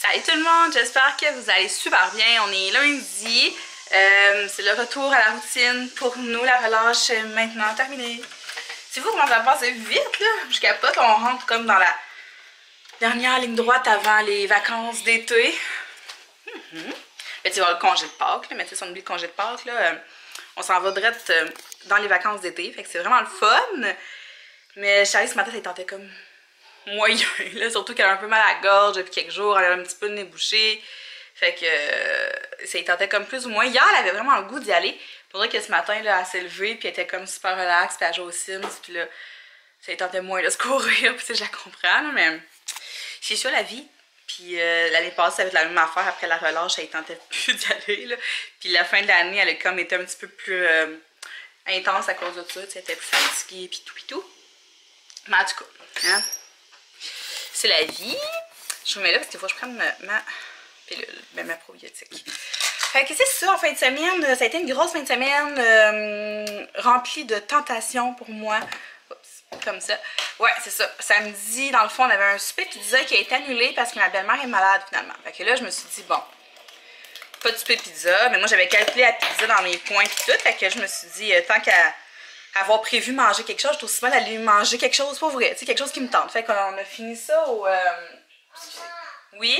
Salut tout le monde, j'espère que vous allez super bien. On est lundi, c'est le retour à la routine pour nous, la relâche est maintenant terminée. C'est vous comment ça passe vite là, je capote, on rentre comme dans la dernière ligne droite avant les vacances d'été. Mais tu vois le congé de Pâques, là, mais tu sais si on oublie le congé de Pâques, là, on s'en va direct dans les vacances d'été, fait que c'est vraiment le fun. Mais Charlie ce matin, ça tentait comme moyen, là, surtout qu'elle a un peu mal à la gorge depuis quelques jours, elle a un petit peu le nez bouché, fait que ça y tentait comme plus ou moins. Hier, elle avait vraiment le goût d'y aller, faudrait que ce matin, là, elle s'est levée, puis elle était comme super relax, puis elle jouait aux Sims, puis là, ça y tentait moins de se courir, puis tu sais, je la comprends, là, mais c'est ça la vie. Puis l'année passée, ça va être la même affaire, après la relâche, ça y tentait plus d'y aller, là. Puis la fin de l'année, elle a comme été un petit peu plus intense à cause de ça, tu sais, elle était plus fatiguée, puis tout. Mais en tout cas, hein. C'est la vie. Je vous mets là parce qu'il faut que je prenne ma pilule, ma probiotique. Fait que c'est ça, en fin de semaine, ça a été une grosse fin de semaine remplie de tentations pour moi. Oups, comme ça. Ouais, c'est ça. Samedi, dans le fond, on avait un souper pizza qui a été annulé parce que ma belle-mère est malade finalement. Fait que là, je me suis dit, bon, pas de souper pizza, mais moi j'avais calculé la pizza dans mes points et tout. Fait que je me suis dit, tant qu'à avoir prévu manger quelque chose, je trouve aussi mal aller manger quelque chose pour vrai, tu sais, quelque chose qui me tente. Fait qu'on a fini ça au... Oui?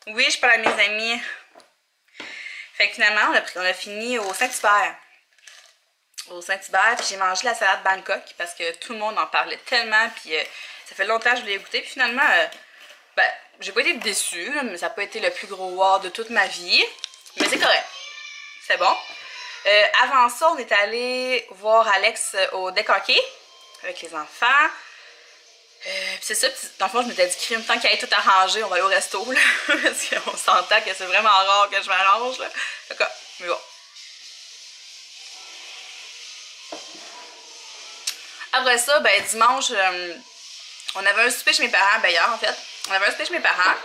Oui, je parle à mes amis. Fait que finalement, on a fini au Saint-Hubert. Au Saint-Hubert, puis j'ai mangé la salade Bangkok parce que tout le monde en parlait tellement, puis ça fait longtemps que je voulais goûter. Puis finalement, ben, j'ai pas été déçue, là, mais ça n'a pas été le plus gros wow de toute ma vie. Mais c'est correct. C'est bon. Avant ça, on est allé voir Alex au deck hockey avec les enfants. Puis c'est ça, dans le fond, je m'étais dit, crime, tant qu'elle est tout arrangé, on va aller au resto, là. Parce qu'on s'entend que c'est vraiment rare que je m'arrange, là. D'accord, mais bon. Après ça, ben, dimanche, on avait un souper chez mes parents, ben, hier, en fait. On avait un souper chez mes parents.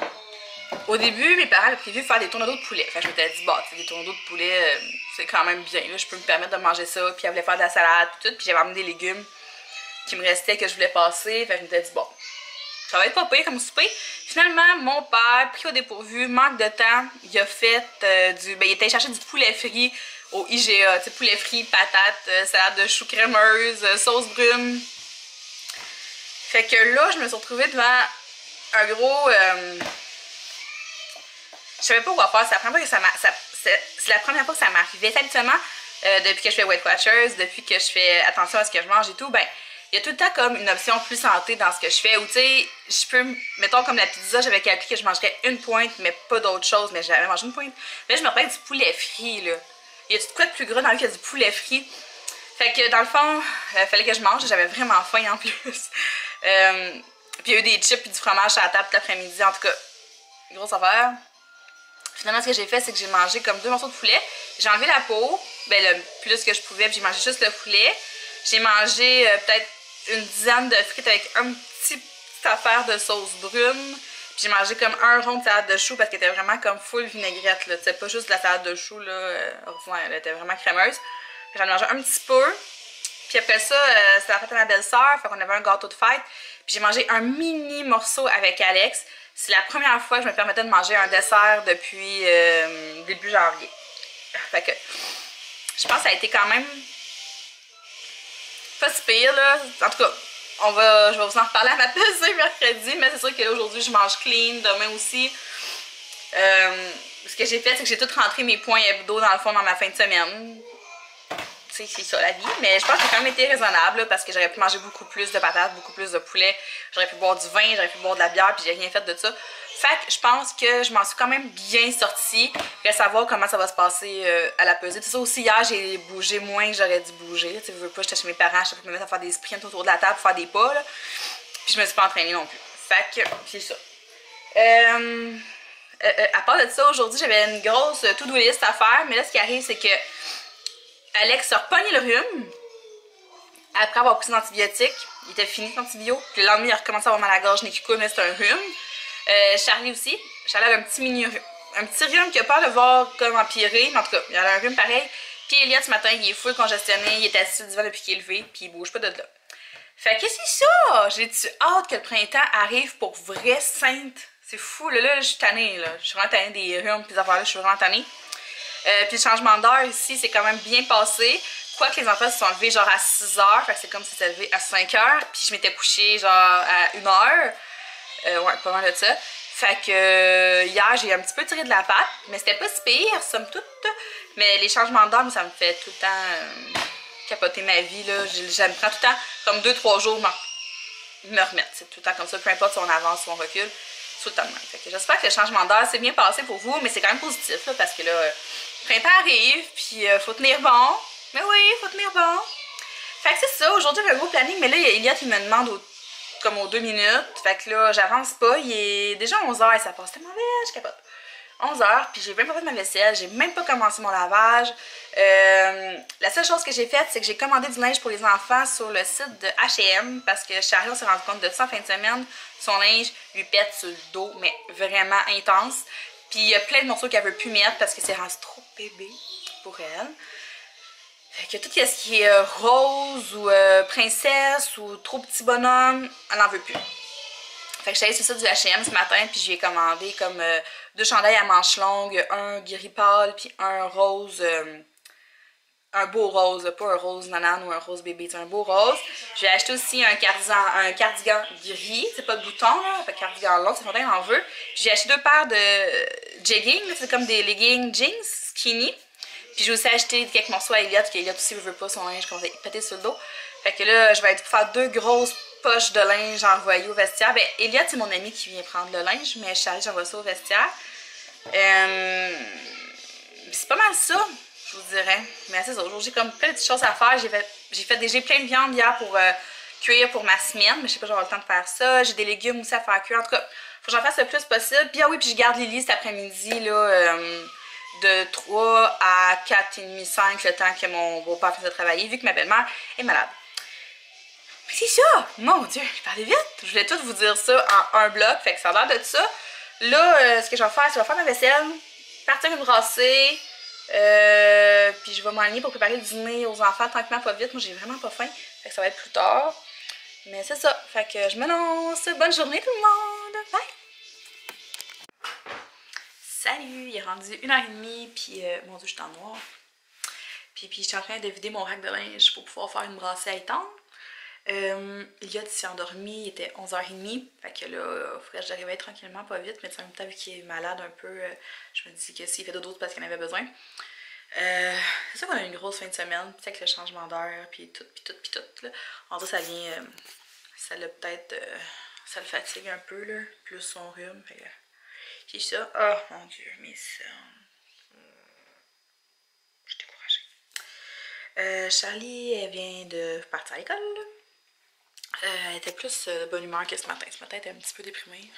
Au début, mes parents avaient prévu de faire des tourneaux de poulet. Fait que je m'étais dit, bah, tu sais, des tourneaux de poulet, c'est quand même bien, là. Je peux me permettre de manger ça. Puis elle voulait faire de la salade, puis tout. Puis j'avais amené des légumes qui me restaient que je voulais passer. Fait que je m'étais dit, bon, ça va être pas pire comme souper. Finalement, mon père, pris au dépourvu, manque de temps, il a fait ben, il était chercher du poulet frit au IGA. Tu sais, poulet frit, patates, salade de choux crémeuse, sauce brune. Fait que là, je me suis retrouvée devant un gros... je savais pas quoi faire. C'est la première fois que c'est la première fois que ça m'arrivait. Habituellement, depuis que je fais Weight Watchers, depuis que je fais attention à ce que je mange et tout, ben, il y a tout le temps comme une option plus santé dans ce que je fais. Ou tu sais, je peux, mettons comme la pizza, j'avais calculé que je mangerais une pointe, mais pas d'autre chose, mais j'avais mangé une pointe. Là, je me rappelle du poulet frit, là. Il y a tout quoi de plus gras dans le que du poulet frit. Fait que dans le fond, il fallait que je mange. J'avais vraiment faim en plus. Puis il y a eu des chips et du fromage à la table tout l'après-midi. En tout cas, grosse affaire. Finalement, ce que j'ai fait, c'est que j'ai mangé comme 2 morceaux de poulet. J'ai enlevé la peau, ben le plus que je pouvais, puis j'ai mangé juste le poulet. J'ai mangé peut-être une dizaine de frites avec une petite affaire de sauce brune. J'ai mangé comme un rond de salade de choux parce qu'elle était vraiment comme full vinaigrette. C'était pas juste de la salade de choux, là, ordinaire, elle était vraiment crémeuse. J'en ai mangé un petit peu. Puis après ça, c'était la fête à ma belle-sœur, fait qu'on avait un gâteau de fête. Puis j'ai mangé un mini morceau avec Alex. C'est la première fois que je me permettais de manger un dessert depuis début janvier. Fait que je pense que ça a été quand même pas si pire, là. En tout cas, je vais vous en reparler à ma pesée mercredi, mais c'est sûr que là, aujourd'hui, je mange clean, demain aussi. Ce que j'ai fait, c'est que j'ai tout rentré mes points hebdo dans le fond dans ma fin de semaine. C'est ça la vie, mais je pense que j'ai quand même été raisonnable là, parce que j'aurais pu manger beaucoup plus de patates, beaucoup plus de poulet, j'aurais pu boire du vin, j'aurais pu boire de la bière, puis j'ai rien fait de ça. Fait que je pense que je m'en suis quand même bien sortie. Reste à voir comment ça va se passer à la pesée. C'est ça aussi, hier, j'ai bougé moins que j'aurais dû bouger. Tu veux pas, j'étais chez mes parents, je me mettre à faire des sprints autour de la table, faire des pas, là. Puis je me suis pas entraînée non plus. Fait que, c'est ça. À part de ça, aujourd'hui, j'avais une grosse to-do list à faire, mais là, ce qui arrive, c'est que Alex a repogné le rhume après avoir pris son antibiotique. Il était fini son antibio. Puis le lendemain, il a recommencé à avoir mal à la gorge, nez qui coule, mais c'est un rhume. Charlie aussi. Charlie a un petit mini rhume. Un petit rhume qui a peur de voir comme empirer, mais en tout cas, il a un rhume pareil. Puis Elliot, ce matin, il est full congestionné. Il est assis sur le divan depuis qu'il est levé, puis il bouge pas de là. Fait que c'est ça! J'ai-tu hâte que le printemps arrive pour vrai sainte? C'est fou, là, je suis tannée, là. Je suis vraiment tannée des rhumes pis des affaires-là, je suis vraiment tannée. Puis le changement d'heure ici, c'est quand même bien passé. Quoique les enfants se sont levés genre à 6 h, fait que c'est comme si c'était levé à 5 h, puis je m'étais couchée genre à 1 h. Ouais, pas mal de ça. Fait que hier, j'ai un petit peu tiré de la patte, mais c'était pas si pire, somme toute. Mais les changements d'heure, ça me fait tout le temps capoter ma vie, là. Ça me prend tout le temps comme 2-3 jours me remettre. C'est tout le temps comme ça, peu importe si on avance ou on recule. Tout le temps de même. Fait que j'espère que le changement d'heure s'est bien passé pour vous, mais c'est quand même positif, là, parce que là, le printemps arrive, puis faut tenir bon. Mais oui, faut tenir bon. Fait que c'est ça, aujourd'hui j'ai un gros planning, mais là, Elliot, il me demande comme aux 2 minutes. Fait que là, j'avance pas. Il est déjà 11 h et ça passe tellement vite, je capote. 11 h, puis j'ai même pas fait ma vaisselle, j'ai même pas commencé mon lavage. La seule chose que j'ai faite, c'est que j'ai commandé du linge pour les enfants sur le site de H&M parce que Charlie, on s'est rendu compte de ça en fin de semaine. Son linge lui pète sur le dos, mais vraiment intense. Puis il y a plein de morceaux qu'elle veut plus mettre parce que c'est rendu trop bébé pour elle. Fait que tout ce qui est rose ou princesse ou trop petit bonhomme, elle n'en veut plus. Fait que je suis allée sur le site du H&M ce matin, puis je lui ai commandé comme 2 chandails à manches longues, un gris pâle, puis un rose, un beau rose, pas un rose nanane ou un rose bébé, c'est un beau rose. J'ai acheté aussi un cardigan gris, c'est pas de bouton, là, fait cardigan long, c'est mon en veut. J'ai acheté 2 paires de jeggings, c'est comme des leggings jeans skinny. Puis j'ai aussi acheté quelques morceaux à Elliot, qu'Elliot aussi ne veut pas son linge qu'on va péter sur le dos. Fait que là, je vais être pour faire 2 grosses poches de linge envoyées au vestiaire. Ben, Elliot, c'est mon ami qui vient prendre le linge, mais Charlie, j'envoie ça au vestiaire. C'est pas mal ça, je vous dirais. Mais c'est ça, aujourd'hui, j'ai comme plein de petites choses à faire. J'ai plein de viande hier pour cuire pour ma semaine, mais je sais pas, j'aurai le temps de faire ça. J'ai des légumes aussi à faire cuire. En tout cas, faut que j'en fasse le plus possible. Puis ah oui, puis je garde Lily cet après-midi, là, de 3 à 4h30, 5, le temps que mon beau-père faisait travailler, vu que ma belle-mère est malade. C'est ça! Mon Dieu, je parlais vite! Je voulais tout vous dire ça en un bloc, fait que ça a l'air de ça. Là, ce que je vais faire, c'est que je vais faire ma vaisselle, partir une brassée, puis je vais m'aligner pour préparer le dîner aux enfants tranquillement, pas vite. Moi, j'ai vraiment pas faim, fait que ça va être plus tard. Mais c'est ça, fait que je me lance. Bonne journée tout le monde! Bye! Salut! Il est rendu 1h30, puis mon Dieu, je suis en noir. Puis je suis en train de vider mon rack de linge pour pouvoir faire une brassée à étendre. Elliot s'est endormi, il était 11h30. Fait que là, il faudrait que j'arrive tranquillement, pas vite, mais en même temps, vu qu'il est malade un peu, je me dis que s'il fait dodo, c'est parce qu'il en avait besoin. C'est ça qu'on a eu une grosse fin de semaine, puis avec le changement d'heure, puis tout. Là. En tout cas, ça vient. Ça l'a peut-être. Ça le fatigue un peu, là, plus son rhume. Fait que. C'est ça. Oh mon Dieu, mais ça. Je suis découragée. Charlie, elle vient de partir à l'école. Elle était plus de bonne humeur que ce matin. Ce matin, elle était un petit peu déprimée.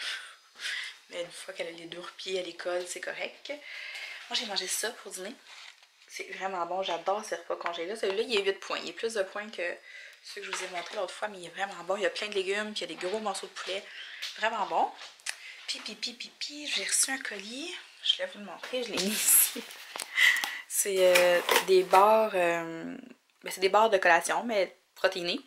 Mais une fois qu'elle a les 2 pieds à l'école, c'est correct. Moi, j'ai mangé ça pour dîner. C'est vraiment bon. J'adore ces repas congelés. Celui-là, il est 8 points. Il est plus de points que ceux que je vous ai montrés l'autre fois, mais il est vraiment bon. Il y a plein de légumes, puis il y a des gros morceaux de poulet. Vraiment bon. Puis, j'ai reçu un colis. Je vais vous le montrer. Je l'ai mis ici. C'est des barres... c'est des barres de collation, mais protéinées.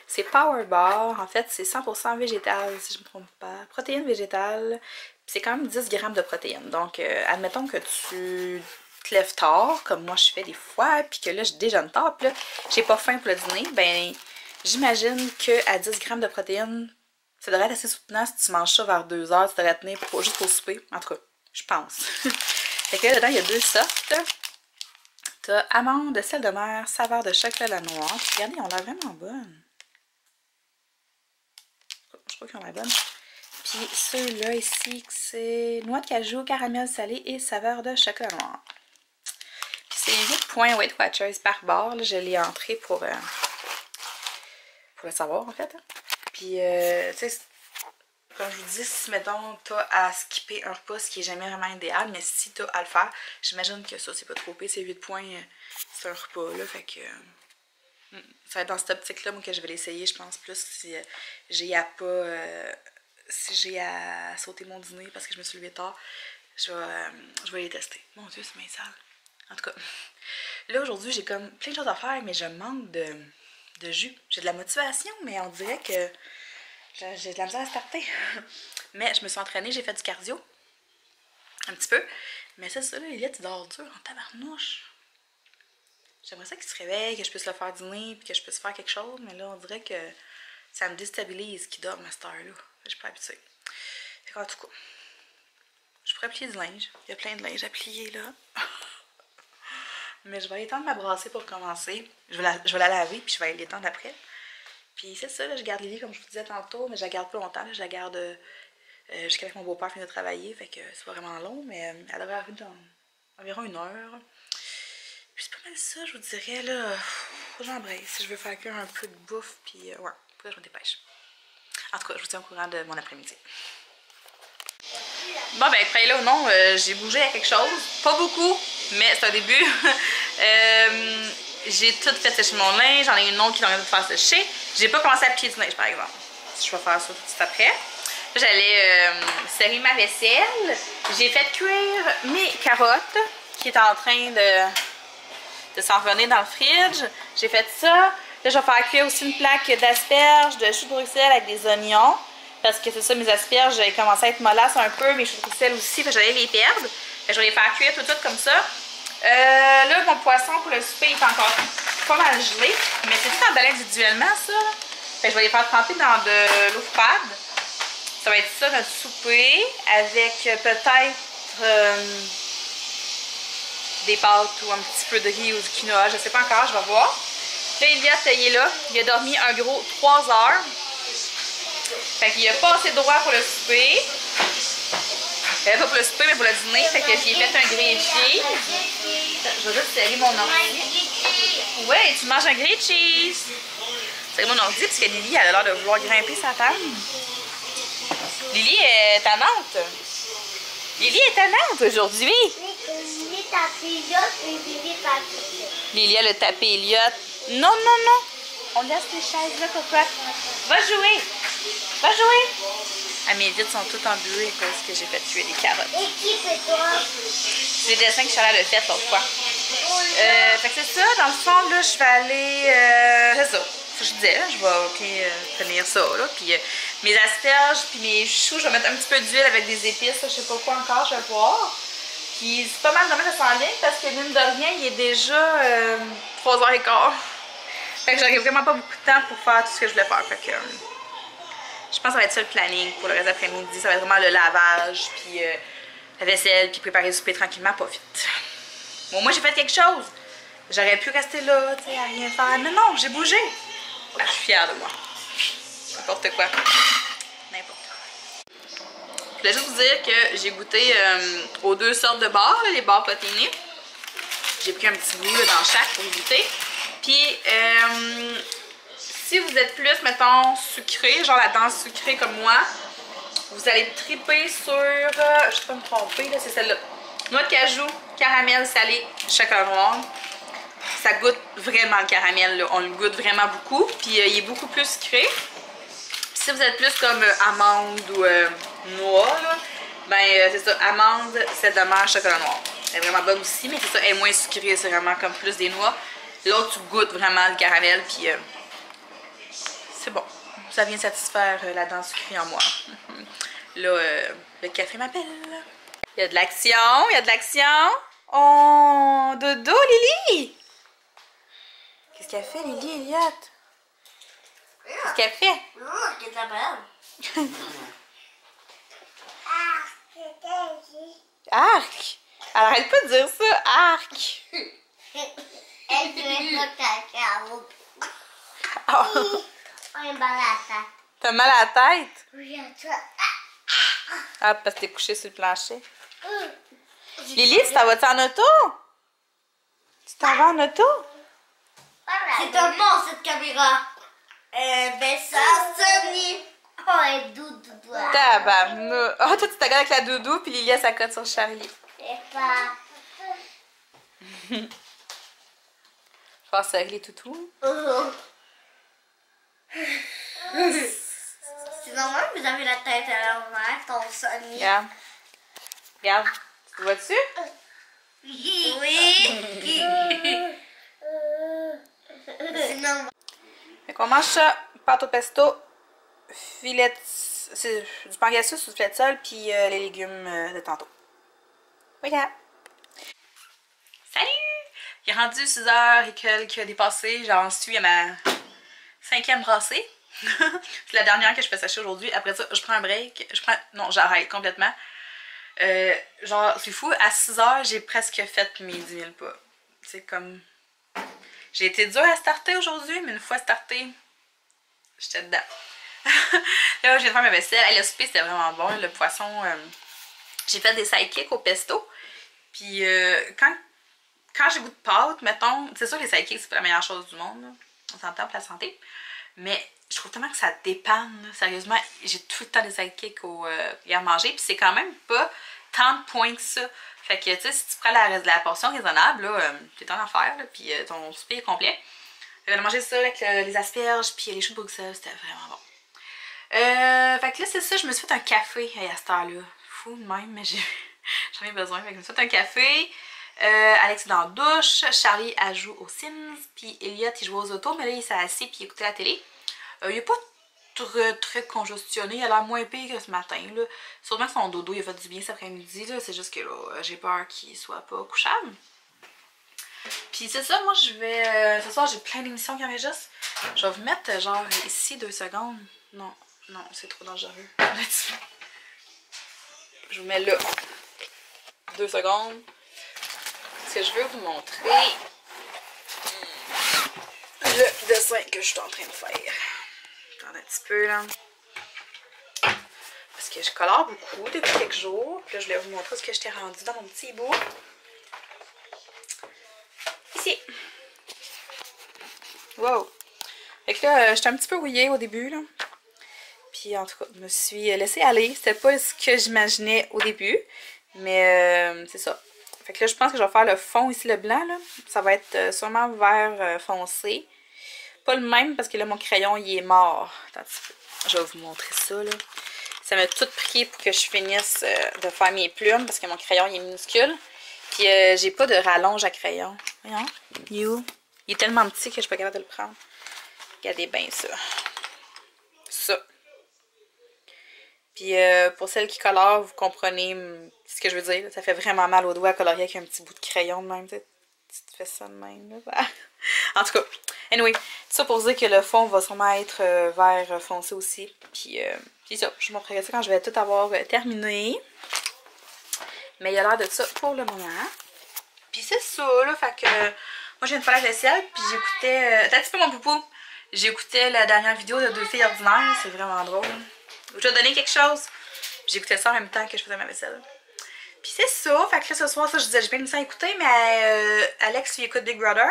C'est Power Bar, en fait c'est 100% végétal si je ne me trompe pas, protéines végétales, c'est quand même 10 grammes de protéines. Donc admettons que tu te lèves tard, comme moi je fais des fois, puis que là je déjeune tard, puis là j'ai pas faim pour le dîner, ben j'imagine qu'à 10 grammes de protéines, ça devrait être assez soutenant si tu manges ça vers 2 heures, ça devrait tenir juste pour souper, en tout cas, je pense. Fait que là dedans il y a 2 sortes. T'as amande, sel de mer, saveur de chocolat noir, puis regardez, ils ont l'air vraiment bonnes. Je crois qu'ils ont la bonne. Puis ceux-là ici, c'est noix de cajou, caramel salé et saveur de chocolat noir. Puis c'est 8 points Weight Watchers par barre. Là, je l'ai entré pour le savoir en fait. Puis, tu sais, comme je vous dis, si mettons, t'as à skipper un repas, ce qui est jamais vraiment idéal, mais si t'as à le faire, j'imagine que ça, c'est pas trop pire. C'est 8 points, c'est un repas là, fait que. Ça va être dans cette optique-là, moi, que je vais l'essayer, je pense, plus si j'ai à pas... si j'ai à sauter mon dîner parce que je me suis levée tard, je vais les tester. Mon Dieu, c'est bien sale. En tout cas, là, aujourd'hui, j'ai comme plein de choses à faire, mais je manque de de jus. J'ai de la motivation, mais on dirait que j'ai de la misère à starter. Mais je me suis entraînée, j'ai fait du cardio. Un petit peu. Mais c'est ça, là, Elliot, il dort dur en tabarnouche. J'aimerais ça qu'il se réveille, que je puisse le faire dîner, puis que je puisse faire quelque chose. Mais là, on dirait que ça me déstabilise qu'il dorme à cette heure-là. Je suis pas habituée. Fait qu'en tout cas, je pourrais plier du linge. Il y a plein de linge à plier, là. Mais je vais étendre ma brassée pour commencer. Je vais la laver, puis je vais l'étendre après. Puis c'est ça, là, je garde Lily comme je vous disais tantôt, mais je la garde pas longtemps. Là, je la garde jusqu'à ce que mon beau-père finisse de travailler. Fait que c'est pas vraiment long, mais elle devrait arriver dans environ 1 heure. Puis c'est pas mal ça, je vous dirais, là. Faut que j'embrasse si je veux faire cuire un peu de bouffe, puis ouais, faut que je me dépêche. En tout cas, je vous tiens au courant de mon après-midi. Bon, ben, prêt là ou non, j'ai bougé à quelque chose. Pas beaucoup, mais c'est un début. J'ai tout fait sécher mon linge. J'en ai une autre qui est en train de faire sécher. J'ai pas commencé à plier du linge, par exemple. Je vais faire ça tout de suite après. J'allais serrer ma vaisselle. J'ai fait cuire mes carottes qui est en train de s'en revenir dans le fridge. J'ai fait ça. Là, je vais faire cuire aussi une plaque d'asperges, de choux de Bruxelles avec des oignons. Parce que c'est ça, mes asperges, elles commençaient à être mollasses un peu, mes choux de Bruxelles aussi, j'allais les perdre. Je vais les faire cuire tout comme ça. Là, mon poisson pour le souper est encore pas mal gelé, mais c'est tout emballé individuellement, ça. Fait que je vais les faire tremper dans de l'eau froide. Ça va être ça, notre souper, avec peut-être des pâtes ou un petit peu de riz ou du quinoa, je sais pas encore, je vais voir. Là, Elliot, il est là, il a dormi un gros 3 heures. Fait qu'il a pas assez de droit pour le souper. Pas pour le souper, mais pour le dîner. Fait que j'ai fait un grilled cheese. Je vais juste serrer mon ordi. Ouais, tu manges un grilled cheese. Serrer mon ordi parce que Lily, elle a l'air de vouloir grimper sa table. Lily est tannante. Lily est tannante aujourd'hui. Lily, elle a tapé Elliot. Non, non, non. On laisse les chaises là, cocotte. Va jouer. Va jouer. Ah, mes vitres sont toutes embuées parce que j'ai fait tuer les carottes. Et qui fait toi? C'est les dessins que Charlotte a fait l'autre fois. Fait que c'est ça. Dans le fond, là, je vais aller... c'est ça. Je disais, je vais tenir ça, là. Puis mes asperges, puis mes choux, je vais mettre un petit peu d'huile avec des épices. Je sais pas quoi encore, je vais voir. Puis c'est pas mal de mettre ça en ligne parce que mine de rien, il est déjà 3h15. Fait que j'aurai vraiment pas beaucoup de temps pour faire tout ce que je voulais faire. Fait que je pense que ça va être ça le planning pour le reste d'après-midi. Ça va être vraiment le lavage, puis la vaisselle, puis préparer le souper tranquillement, pas vite. Bon, moi j'ai fait quelque chose. J'aurais pu rester là, tu sais, à rien faire. Mais non, j'ai bougé. Là, je suis fière de moi. N'importe quoi. N'importe quoi. Je voulais juste vous dire que j'ai goûté aux 2 sortes de bars, là, les bars protéinés. J'ai pris un petit bout là, dans chaque pour goûter. Puis, si vous êtes plus, mettons, sucré, genre la danse sucrée comme moi, vous allez triper sur, je sais pas me tromper, là, c'est celle-là. Noix de cajou, caramel salé, chocolat noir. Ça goûte vraiment le caramel, là. On le goûte vraiment beaucoup. Puis, il est beaucoup plus sucré. Puis, si vous êtes plus comme amande ou noix, là, ben, c'est ça, amande, celle de mer, chocolat noir. Elle est vraiment bonne aussi, mais c'est ça, elle est moins sucrée, c'est vraiment comme plus des noix. L'autre, tu goûtes vraiment le caramel, puis c'est bon. Ça vient satisfaire la dent sucrée en moi. Là, le café m'appelle. Il y a de l'action, il y a de l'action. Oh, dodo, Lily! Qu'est-ce qu'elle fait, Lily, Elliot? Qu'est-ce qu'elle fait? Qu'est-ce qu'elle s'appelle? Arc! Elle arrête pas de dire ça, arc! Elle fait pas caca. Oh. On est mal à la tête. T'as mal à la tête? Oui, à toi. Ah, parce que t'es couché sur le plancher. Lily, tu t'en vas-tu en auto? Tu t'en vas en auto? C'est un bon cette caméra. Ben ça, Sony. Oh, elle doudou. Tabarnou. Oh, toi, tu te regardes avec la doudou, puis Lily, elle s'accote sur Charlie. C'est pas... Je pense que les toutous. C'est normal que vous avez la tête à l'envers, ton Sony. Regarde. Regarde. Tu vois-tu? Oui. C'est normal. Fait qu'on mange ça, pâte au pesto, filet, c'est du pangasius ou du filet de sole, puis les légumes de tantôt. Voilà! Salut! Il est rendu 6h et quelques dépassé, j'en suis à ma 5e brassée. C'est la dernière que je fais sécher aujourd'hui. Après ça, je prends un break. Non, j'arrête complètement. Genre, c'est fou, à 6h, j'ai presque fait mes 10 000 pas. C'est comme... J'ai été dure à starter aujourd'hui, mais une fois starté, j'étais dedans. Là, je viens de faire ma vaisselle. Le souper, c'était vraiment bon. Le poisson, j'ai fait des sidekicks au pesto. Puis quand j'ai goût de pâte, mettons, c'est sûr que les sidekicks, c'est pas la meilleure chose du monde. Là. On s'entend pour la santé. Mais je trouve tellement que ça dépanne. Là. Sérieusement, j'ai tout le temps des sidekicks à manger. Puis c'est quand même pas tant de points que ça. Fait que, tu sais, si tu prends la portion raisonnable, là, t'es en affaire, là, puis ton souper est complet. On a mangé ça avec les asperges, puis les choux de Bruxelles, c'était vraiment bon. Fait que là, c'est ça, je me suis fait un café à cette heure-là. Fou de même, mais j'en ai besoin. Fait que je me suis fait un café. Alex est dans la douche, Charlie elle joue aux Sims, puis Elliot il joue aux autos, mais là il s'est assis puis il écoutait la télé. Il est pas très congestionné, il a l'air moins pire que ce matin. Là. Sûrement que son dodo il a fait du bien cet après-midi, c'est juste que là j'ai peur qu'il soit pas couchable. Puis c'est ça, moi je vais. Ce soir j'ai plein d'émissions qui en juste. Je vais vous mettre genre ici 2 secondes. Non, c'est trop dangereux. Je vous mets là 2 secondes. Parce que je veux vous montrer le dessin que je suis en train de faire. Attendez un petit peu là. Parce que je colore beaucoup depuis quelques jours. Puis là, je voulais vous montrer ce que je t'ai rendu dans mon petit bout. Ici. Wow. Fait que là, j'étais un petit peu rouillée au début là. Puis en tout cas, je me suis laissée aller. C'était pas ce que j'imaginais au début. Mais c'est ça. Fait que là, je pense que je vais faire le fond ici, le blanc, là. Ça va être sûrement vert foncé. Pas le même parce que là, mon crayon, il est mort. Attends, je vais vous montrer ça, là. Ça m'a tout pris pour que je finisse de faire mes plumes parce que mon crayon, il est minuscule. Puis, j'ai pas de rallonge à crayon. Voyons. Il est tellement petit que je suis pas capable de le prendre. Regardez bien ça. Ça. Puis pour celles qui colorent, vous comprenez ce que je veux dire. Ça fait vraiment mal aux doigts à colorier avec un petit bout de crayon de même. Tu te fais ça de même. Là. En tout cas, anyway, ça pour dire que le fond va sûrement être vert foncé aussi. Puis ça, je vous montrerai ça quand je vais tout avoir terminé. Mais il y a l'air de ça pour le moment. Puis c'est ça, là. Fait que moi je viens de faire la vaisselle. Puis j'écoutais. T'as un petit peu mon poupou. J'écoutais la dernière vidéo de 2 filles ordinaires. C'est vraiment drôle. Je vais donner quelque chose. J'écoutais ça en même temps que je faisais ma vaisselle. Puis c'est ça. Fait que là, ce soir, ça, je disais, j'ai pas une émission à écouter, mais Alex, il écoute Big Brother.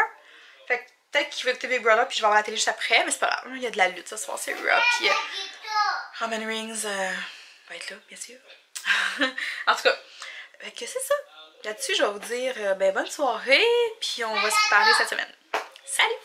Fait que peut-être qu'il va écouter Big Brother, puis je vais avoir la télé juste après, mais c'est pas grave. Il y a de la lutte ce soir, c'est Raw. Puis Roman Reigns va être là, bien sûr. En tout cas, fait que c'est ça. Là-dessus, je vais vous dire bonne soirée, puis on va se parler cette semaine. Salut!